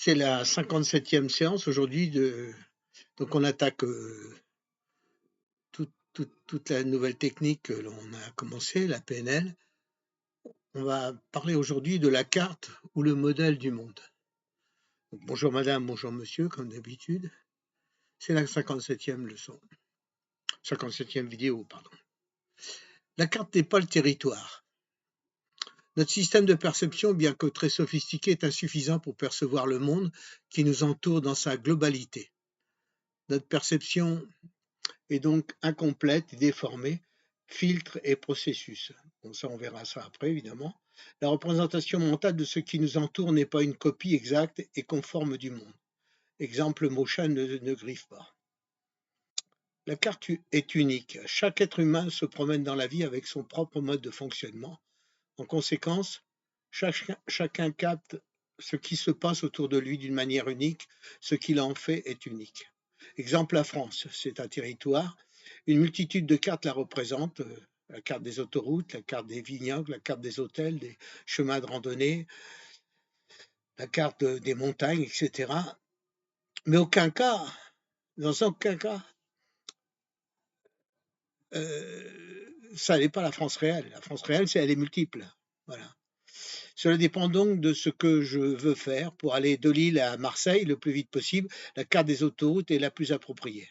C'est la 57e séance aujourd'hui donc on attaque toute la nouvelle technique que l'on a commencé, la PNL. On va parler aujourd'hui de la carte ou le modèle du monde. Donc, bonjour madame, bonjour monsieur, comme d'habitude. C'est la 57e leçon. 57e vidéo, pardon. La carte n'est pas le territoire. Notre système de perception, bien que très sophistiqué, est insuffisant pour percevoir le monde qui nous entoure dans sa globalité. Notre perception est donc incomplète et déformée, filtre et processus. Bon, ça, on verra ça après, évidemment. La représentation mentale de ce qui nous entoure n'est pas une copie exacte et conforme du monde. Exemple, le mot chat ne griffe pas. La carte est unique. Chaque être humain se promène dans la vie avec son propre mode de fonctionnement. En conséquence, chacun capte ce qui se passe autour de lui d'une manière unique. Ce qu'il en fait est unique. Exemple, la France, c'est un territoire. Une multitude de cartes la représentent. La carte des autoroutes, la carte des vignobles, la carte des hôtels, des chemins de randonnée, la carte des montagnes, etc. Mais dans aucun cas, ça n'est pas la France réelle. La France réelle, elle est multiple. Voilà. Cela dépend donc de ce que je veux faire. Pour aller de Lille à Marseille le plus vite possible, la carte des autoroutes est la plus appropriée.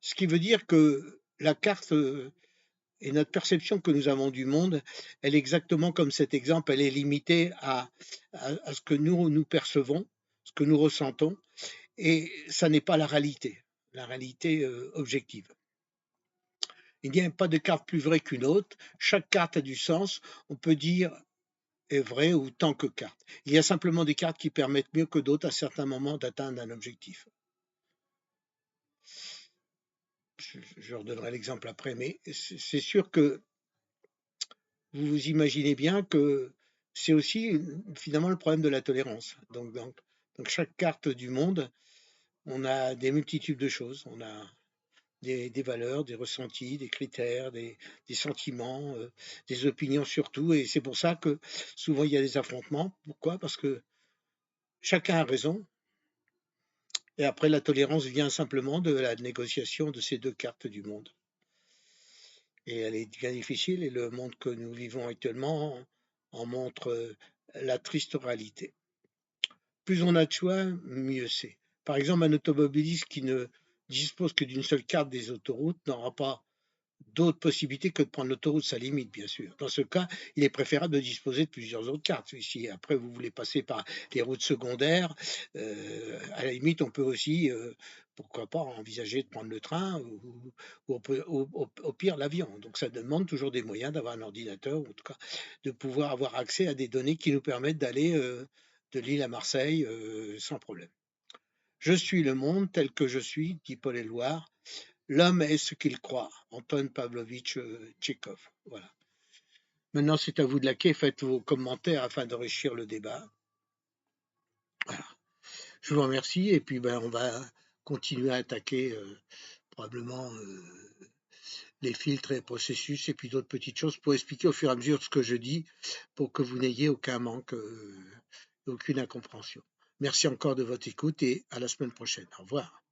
Ce qui veut dire que la carte et notre perception que nous avons du monde, elle est exactement comme cet exemple, elle est limitée à ce que nous percevons, ce que nous ressentons, et ça n'est pas la réalité objective. Il n'y a pas de carte plus vraie qu'une autre. Chaque carte a du sens. On peut dire est vrai autant que carte. Il y a simplement des cartes qui permettent mieux que d'autres à certains moments d'atteindre un objectif. Je redonnerai l'exemple après, mais c'est sûr que vous vous imaginez bien que c'est aussi finalement le problème de la tolérance. Donc chaque carte du monde, on a des multitudes de choses. On a des valeurs, des ressentis, des critères, des sentiments, des opinions surtout. Et c'est pour ça que souvent il y a des affrontements. Pourquoi? Parce que chacun a raison. Et après, la tolérance vient simplement de la négociation de ces deux cartes du monde. Et elle est bien difficile, et le monde que nous vivons actuellement en montre la triste réalité. Plus on a de choix, mieux c'est. Par exemple, un automobiliste qui ne dispose que d'une seule carte des autoroutes n'aura pas d'autres possibilités que de prendre l'autoroute, ça limite, bien sûr. Dans ce cas, il est préférable de disposer de plusieurs autres cartes. Si après vous voulez passer par les routes secondaires, à la limite, on peut aussi, pourquoi pas, envisager de prendre le train ou au pire l'avion. Donc ça demande toujours des moyens d'avoir un ordinateur, ou en tout cas de pouvoir avoir accès à des données qui nous permettent d'aller de Lille à Marseille sans problème. Je suis le monde tel que je suis, dit Paul Éluard. L'homme est ce qu'il croit. Anton Pavlovitch Tchekhov. Voilà. Maintenant, c'est à vous de laquer. Faites vos commentaires afin d'enrichir le débat. Voilà. Je vous remercie. Et puis, on va continuer à attaquer probablement les filtres et processus et puis d'autres petites choses pour expliquer au fur et à mesure ce que je dis pour que vous n'ayez aucun manque, aucune incompréhension. Merci encore de votre écoute et à la semaine prochaine. Au revoir.